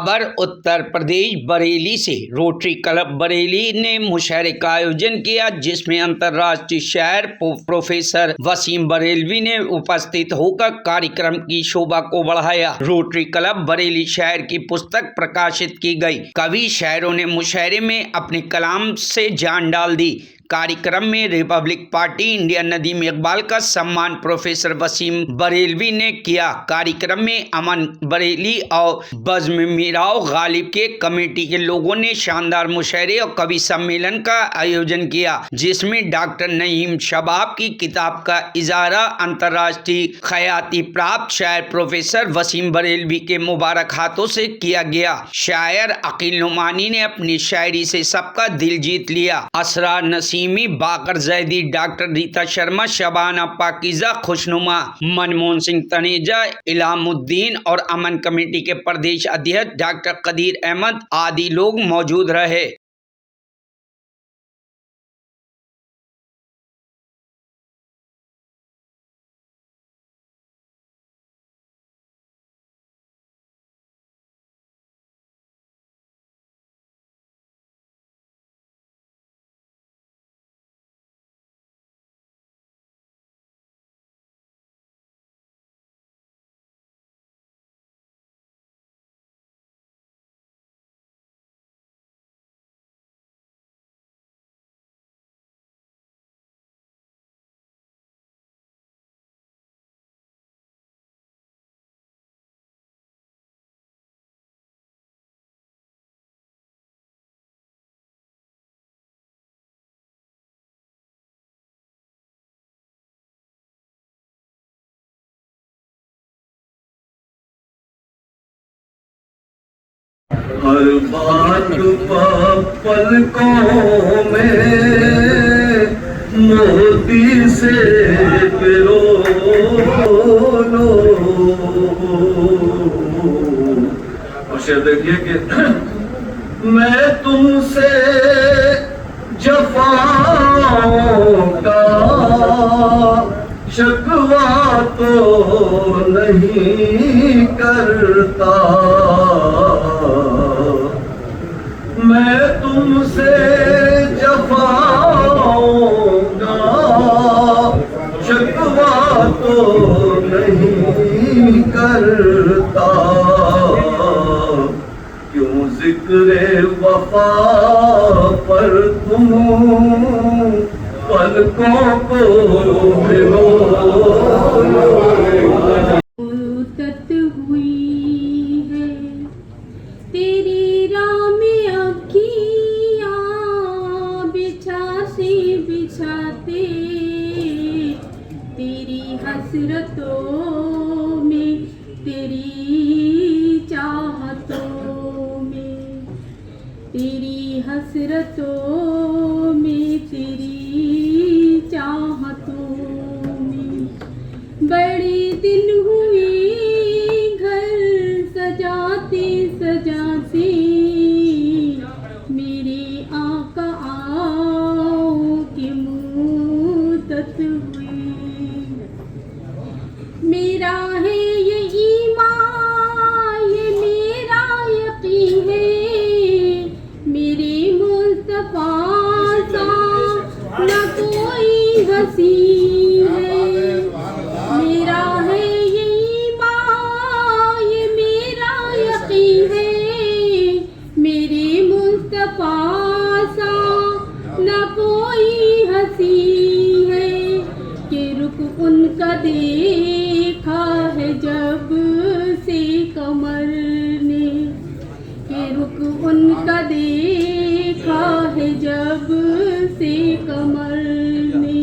بابر اتر پردیش بریلی سے Rotary club Bareilly نے مشاعرے کا آیوجن کیا، جس میں انترراشٹریہ شاعر پروفیسر وسیم بریلوی نے اپستھت ہو کر کاریکرم کی شوبھا کو بڑھایا۔ روٹری کلب بریلی شاعر کی پستک پرکاشت کی گئی۔ کبھی شاعروں نے مشاعرے میں اپنے کلام سے جان ڈال دی۔ کاریکرم میں republic party India Nadeem Iqbal کا سمان پروفیسر وسیم بریلوی نے کیا۔ کاریکرم میں امن بریلی اور بزم میراؤ غالب کے کمیٹی کے لوگوں نے شاندار مشاعرے اور کبھی سمیلن کا آیوجن کیا، جس میں ڈاکٹر نعیم شباب کی کتاب کا اظہار انترراشٹریہ خیاطی پراپت شاعر پروفیسر وسیم بریلوی کے مبارک ہاتھوں سے کیا گیا۔ شاعر عقیل نعمانی نے اپنی شاعری سے سب کا دل جیت لیا۔ اسرار نسیمی، باقر زیدی، ڈاکٹر ریتا شرما، شبانہ پاکیزہ خوشنما، منموہن سنگھ تنیجا، الہام الدین اور امن کمیٹی کے پردیش ادھیکش ڈاکٹر قدیر احمد آدی لوگ موجود رہے۔ ہر بات پلکوں میں موتی سے پرو لو۔ اور شعر دیکھیے کہ میں تم سے جفاؤں کا شکوہ تو نہیں کرتا، میں تم سے جفاؤں کا شکوہ تو نہیں کرتا، کیوں ذکر وفا پر تم پلکوں کو بھگو۔ حسرتوں میں تیری چاہتوں میں، تیری حسرتوں میں تیری چاہتوں میں، بڑے دن ہوئے گھر سجاتے سجاتے، میرے آقا آؤ کہ مدت ہوئی۔ میرا ہے یہ ایمان، یہ میرا یقین ہے، میرے مصطفیٰ سا نہ کوئی ہنسی ہے۔ میرا ہے یہ ایمان، یہ میرا یقین ہے، میرے مصطفیٰ سا نہ کوئی ہنسی ہے، کہ رخ ان کا دیکھا ہے جب سے قمر نے، کہ رخ ان کا دیکھا ہے جب سے قمر نے،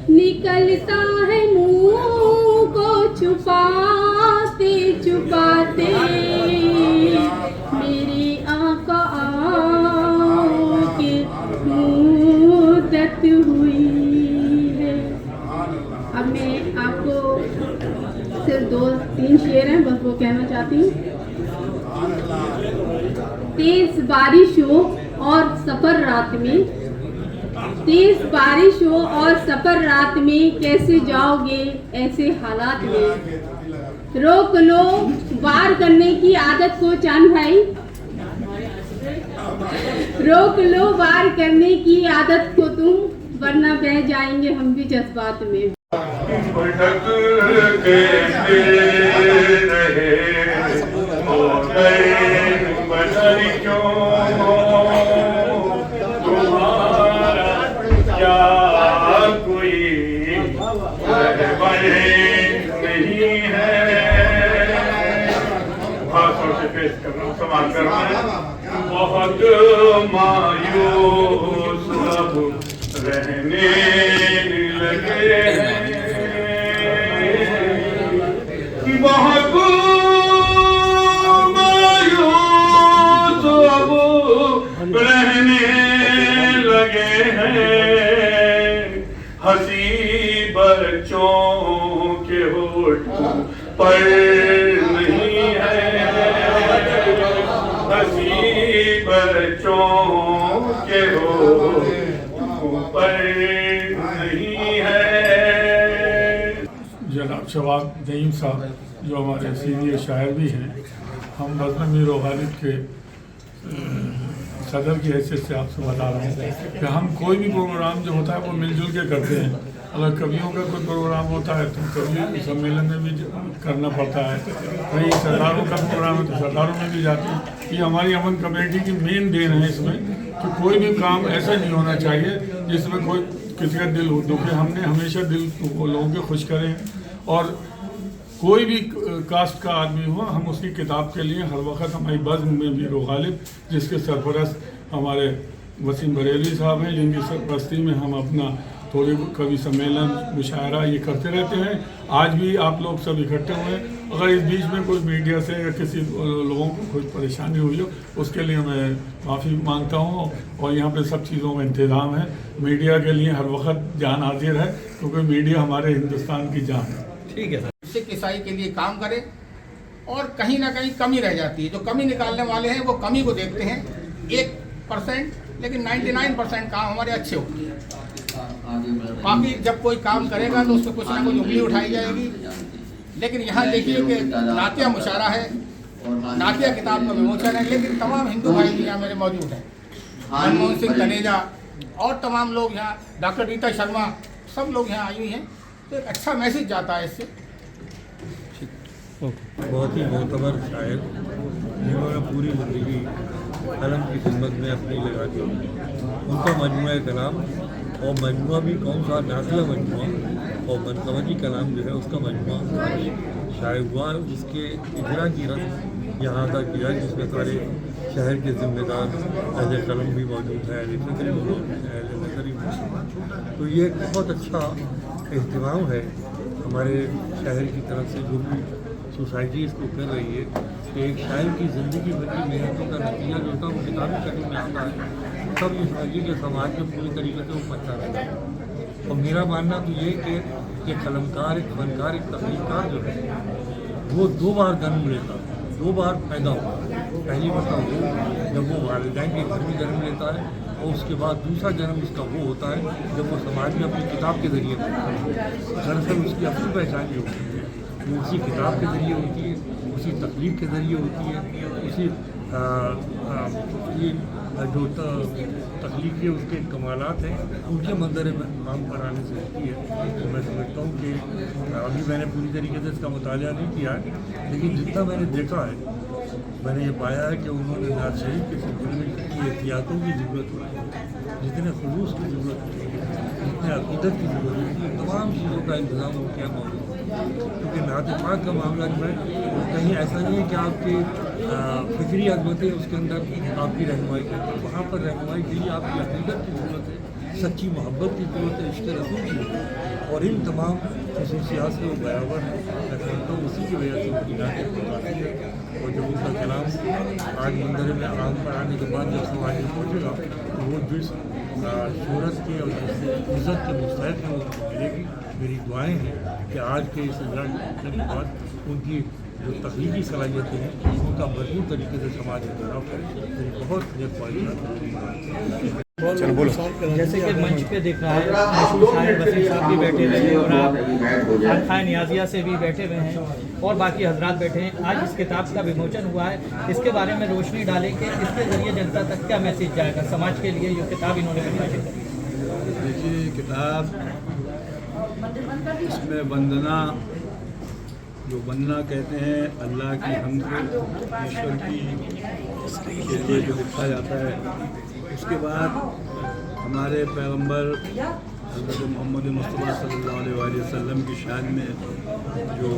نکلتا ہے منہ کو چھپاتے چھپاتے، میرے آقا آؤ کہ مدت ہوئی ہے۔ اب میں آپ کو صرف 2-3 شعر ہیں، بس وہ کہنا چاہتی ہوں۔ تیز بارش ہو اور سفر رات میں، तेज बारिश हो और सफर रात में कैसे जाओगे ऐसे हालात में। रोक लो वार करने की आदत को चांद भाई, रोक लो वार करने की आदत को तुम, वरना बह जाएंगे हम भी जज्बात में। भटक के रहे बदल क्यों तुम्हारा क्या कोई नहीं है। खासतौर से पेश कर रहा हूँ, समाप्त कर रहा हूँ। बहुत मायूस सब रहने लगे हैं, बहुत मायूस अब रहने लगे हैं। हंसी बच्चों के होठों पर नहीं है, हंसी बच्चों के होठों पर नहीं है। जनाब शबाब नईम साहब जो हमारे सीनियर शायर भी हैं, हम बज़्म मीर गालिब के सदर की हैसियत से आपसे बता रहे हैं कि हम कोई भी प्रोग्राम जो होता है वो मिलजुल के करते हैं। अगर कवियों का कोई प्रोग्राम होता है तो कवि सम्मेलन में भी करना पड़ता है, कहीं सरदारों का प्रोग्राम है तो सरदारों में भी जाते हैं। ये हमारी अमन कमेटी की मेन देन है इसमें कि कोई भी काम ऐसा नहीं होना चाहिए जिसमें कोई किसी का दिल दुखे। हमने हमेशा दिल लोगों के खुश करें और कोई भी कास्ट का आदमी हो, हम उसकी किताब के लिए हर वक्त हमारी बज़्म में मीर गालिब जिसके सरपरस्त हमारे वसीम बरेली साहब हैं, जिनकी सरपरस्ती में हम अपना थोड़ी कवि सम्मेलन मुशायरा ये करते रहते हैं। आज भी आप लोग सब इकट्ठे हुए हैं। अगर इस बीच में कोई मीडिया से या किसी लोगों को कोई परेशानी हुई हो उसके लिए मैं माफ़ी मांगता हूँ, और यहाँ पे सब चीज़ों का इंतज़ाम है। मीडिया के लिए हर वक्त जान हाजिर है क्योंकि मीडिया हमारे हिंदुस्तान की जान है। ठीक है सर। सिख ईसाई के लिए काम करें और कहीं ना कहीं कमी रह जाती है। जो कमी निकालने वाले हैं वो कमी को देखते हैं 1%, लेकिन 99% काम हमारे अच्छे होते हैं। बाकी जब कोई काम करेगा तो उसको कुछ ना कुछ उंगली उठाई जाएगी। लेकिन यहाँ देखिए कि नातिया मुशायरा है, नातिया किताब का विमोचन है, लेकिन तमाम हिंदू भाई भी यहाँ मेरे मौजूद हैं। मनमोहन सिंह तनेजा और तमाम लोग यहाँ, डॉक्टर रीता शर्मा, सब लोग यहाँ आई हुई हैं। तो एक अच्छा मैसेज जाता है इससे। बहुत ही मोतबर शायर जिन्होंने पूरी ज़िंदगी कलम की खिदमत में अपनी लगा दी। उनका मजमूआ कलाम, और मजमूआ भी कौन सा, नाज़िला मजमूआ, और मनकवती कलाम जो है उसका मजमूआ शायर हुआ, जिसके इजरा की रस्म यहाँ का किया, जिसमें सारे शहर के ज़िम्मेदार अहले कलम भी मौजूद है, अहले फ़िक्र भी मौजूद है, अहले नज़र भी मौजूद है। तो ये एक बहुत अच्छा एहतमाम है हमारे शहर की तरफ से, जो भी सोसाइटी इसको कर रही है कि एक शायर की ज़िंदगी भर की मेहनतों का नतीजा जो होता है वो किताबी शक्ल में आता है, सब ये समझिए कि समाज में पूरी तरीके से वो पहुँचा रहता है। और मेरा मानना तो ये कि एक कलमकार, एक फनकार, एक तख्लीकार जो है वो 2 बार जन्म लेता है, 2 बार पैदा होता है। पहली मरतबा वो जब वो वालिदैन के घर में जन्म लेता है, और उसके बाद दूसरा जन्म उसका वो होता है जब वो समाज में अपनी किताब के ज़रिए बनता है। दरअसल उसकी अपनी पहचान जो होती है वो उसी किताब के ज़रिए होती है, उसी तकलीफ के ज़रिए होती है, उसी ये जो तकलीफ के उसके कमालात हैं उनके मंजर में काम कराने से होती है। तो मैं समझता हूँ कि अभी मैंने पूरी तरीके से इसका मुताला नहीं किया है, लेकिन जितना मैंने देखा है मैंने ये पाया है कि उन्होंने नाज़ शरीफ के सिलसिले में जितनी एहतियातों की ज़रूरत होती है, जितने खुलूस की ज़रूरत होती है, जितने अक़ीदत की ज़रूरत होती है, तमाम चीज़ों का इंतज़ाम उनके यहाँ मौजूद है। क्योंकि नात पाक का मामला जो है कहीं ऐसा नहीं है कि आपकी फ़िक्री अज़मतें उसके अंदर आपकी रहनुमाई करती है, वहाँ पर रहनुमाई के लिए आपकी अक़ीदत की ज़रूरत है, सच्ची मोहब्बत की ज़रूरत है, इश्क़ रसूल की ज़रूरत है, और इन तमाम खसूसियात से वो बराबर है। मैं समझता हूँ उसी की वजह से उनकी नातें होती है। और जब उनका कलाम आज मंदिर में आम पर आने के बाद जब समाज में पहुँचेगा तो वो जिस शोहरत के और जिस इज़्ज़त के मुस्तहक़ है उनको मिलेगी। मेरी दुआएँ हैं कि आज के इस रिजल्ट के बाद उनकी जो तख्लीकी सलाहियतें हैं उनका भरपूर तरीके से समाज में बदलाव करें। मेरी बहुत ख्वाहिश है। जैसे कि मंच पे दिख रहा है मशहूर शायर वसीम साहब भी बैठे हुए हैं और आप खान नियाजिया से भी बैठे हुए हैं और बाकी हजरात बैठे हैं। आज इस किताब का विमोचन हुआ है, इसके बारे में रोशनी डालें कि इसके ज़रिए जनता तक क्या मैसेज जाएगा समाज के लिए, ये किताब इन्होंने प्रकाशित करी। देखिए किताब इसमें वंदना, जो वंदना कहते हैं अल्लाह की हमद ईश्वर की के लिए जो लिखा जाता है, उसके बाद हमारे पैगंबर हज़रत मोहम्मद मुस्तफ़ा सल्लल्लाहु अलैहि वसल्लम की शान में जो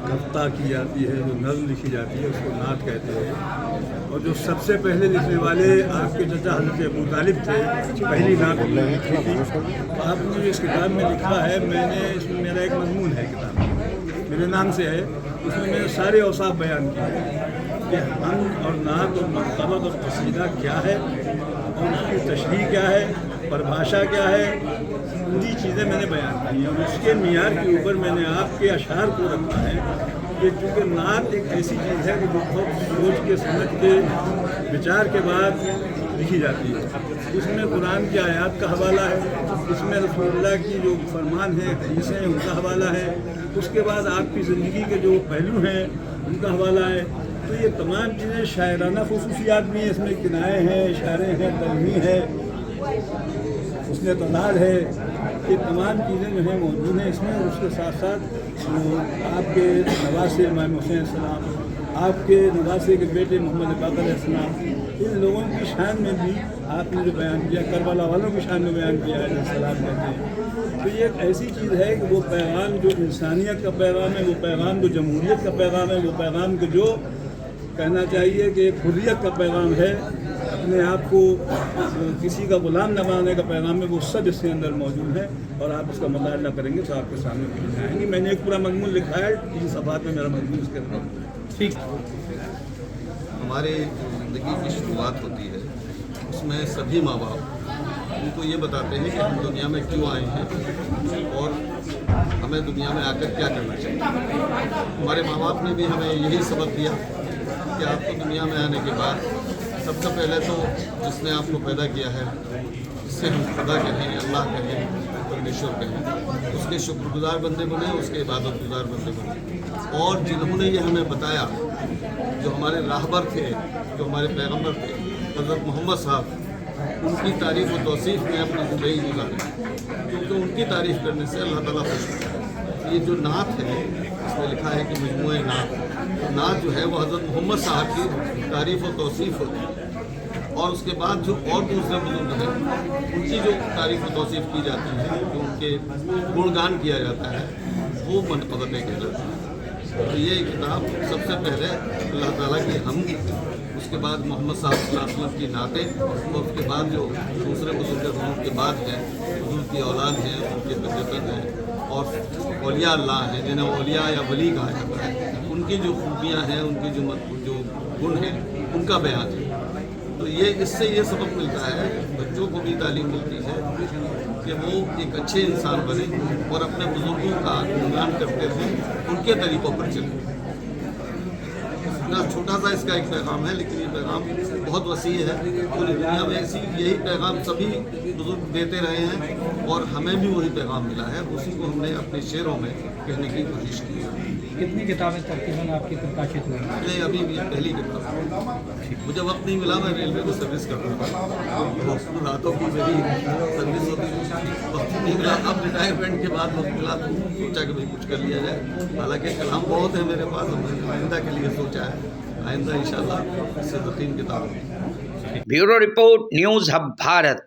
कविता की जाती है, जो नज़्म लिखी जाती है, उसको नात कहते हैं। और जो सबसे पहले लिखने वाले आपके चचा हज़रत अबू तालिब थे, पहली नात उन्होंने लिखी थी। तो आपने जो इस किताब में लिखा है, मैंने इसमें मेरा एक मज़मून है किताब में, मेरे नाम से है, उसमें मैंने सारे औसाफ बयान किए हैं कि हम और नात और मरतबत और कसीदा क्या है और उसकी तशरीह क्या है, परिभाषा क्या है, पूरी चीज़ें मैंने बयान की हैं। और उसके मियार के ऊपर मैंने आपके अशार को रखा है कि चूँकि नात एक ऐसी चीज़ है कि बहुत सोच के समझ के विचार के बाद लिखी जाती है। इसमें कुरान की आयत का हवाला है, इसमें रसूलुल्लाह की जो फरमान है, हदीसें हैं, उनका हवाला है, उसके बाद आपकी ज़िंदगी के जो पहलू हैं उनका हवाला है। तो ये तमाम चीज़ें शायराना खुसूसियात भी हैं, इसमें किनाए हैं, इशारे हैं, तलमी है, उसने तनार है, ये तमाम चीज़ें जो हैं मौजूद हैं इसमें। उसके साथ साथ आपके नवासे इमाम हुसैन सलाम, आपके नवासे के बेटे मोहम्मद बाक़र अलैहिस्सलाम, इन लोगों की शान में भी आपने जो बयान किया, करबला वालों की शान में बयान किया है, सलाम कहते हैं। तो ये एक ऐसी चीज़ है कि वो पैगाम जो इंसानियत का पैगाम है, वो पैगाम जो जमहूरियत का पैगाम है, वो पैगाम को जो कहना चाहिए कि एक हुर्रियत का पैगाम है, अपने आप को किसी का गुलाम न बनाने का पैगाम है, वो सब इसके अंदर मौजूद है। और आप इसका मुताला करेंगे तो आपके सामने मिल जाएंगी। मैंने एक पूरा मजमून लिखा है, 3 सफ़हात में मेरा मजमून इसके अंदर। ठीक, हमारी ज़िंदगी की शुरुआत होती है, उसमें सभी माँ बाप उनको ये बताते हैं कि हम दुनिया में क्यों आए हैं और हमें दुनिया में आकर क्या करना चाहिए। हमारे माँ बाप ने भी हमें यही सबक दिया कि आपको दुनिया में आने के बाद सबसे पहले तो जिसने आपको पैदा किया है, इससे हम खुदा कहें, अल्लाह कहें, परमेश्वर कहें, उसके शुक्रगुजार बंदे बने, उसके इबादतगुजार बंदे बने। और जिन्होंने ये हमें बताया, जो हमारे राहबर थे, जो हमारे पैगंबर थे हज़रत मोहम्मद साहब, उनकी तारीफ़ और तौसीफ़ में अपनी ज़िंदगी गुजारी, क्योंकि उनकी तारीफ़ करने से अल्लाह ताला खुश होता है। ये जो नात है, इसमें लिखा है कि मजमूए नात, नात जो है वो हज़रत मोहम्मद साहब की तारीफ़ और तौसीफ़ होती है। और उसके बाद जो और दूसरे बुजुर्ग हैं, उनकी जो तारीफ़ और तौसीफ़ की जाती है, जो उनके गुणगान किया जाता है, वो मनक़बतें कहलाती हैं। तो ये किताब सबसे पहले अल्लाह ताला की हमद, उसके बाद मोहम्मद साहब सल्लल्लाहु अलैहि वसल्लम की नातें, और उसके बाद जो दूसरे बुजुर्ग के बाद हैं, बुजुर्ग की औलाद हैं, उनके तजद्दुद हैं, और औलिया अल्लाह हैं, जिन्हें औलिया या वली कहा जाता है, उनकी जो खूबियाँ हैं, उनके जो गुण हैं, उनका बयान है। तो ये इससे ये सबक मिलता है, बच्चों को भी तालीम मिलती है कि वो एक अच्छे इंसान बने और अपने बुजुर्गों का गुणगान करते हुए उनके तरीक़ों पर चलें। इतना छोटा सा इसका एक पैगाम है, लेकिन ये पैगाम बहुत वसी है। पूरी दुनिया में यही पैगाम सभी बुजुर्ग देते रहे हैं और हमें भी वही पैगाम मिला है, उसी को हमने अपने शेरों में कहने की कोशिश की है। कितनी किताबें तकरीबन आपकी प्रकाशित हुई? नहीं, अभी ये पहली किताब। मुझे वक्त नहीं मिला, मैं रेलवे को सर्विस करता था, तो रातों की मेरी सर्विस होती थी, वक्त नहीं मिला। अब रिटायरमेंट के बाद वक्त मिला तो सोचा कि भाई कुछ कर लिया जाए। हालांकि कलाम बहुत है मेरे पास, मैंने आइंदा के लिए सोचा है, आइंदा इंशाल्लाह इससे 2-3 किताब। Bureau report, news hub Bharat.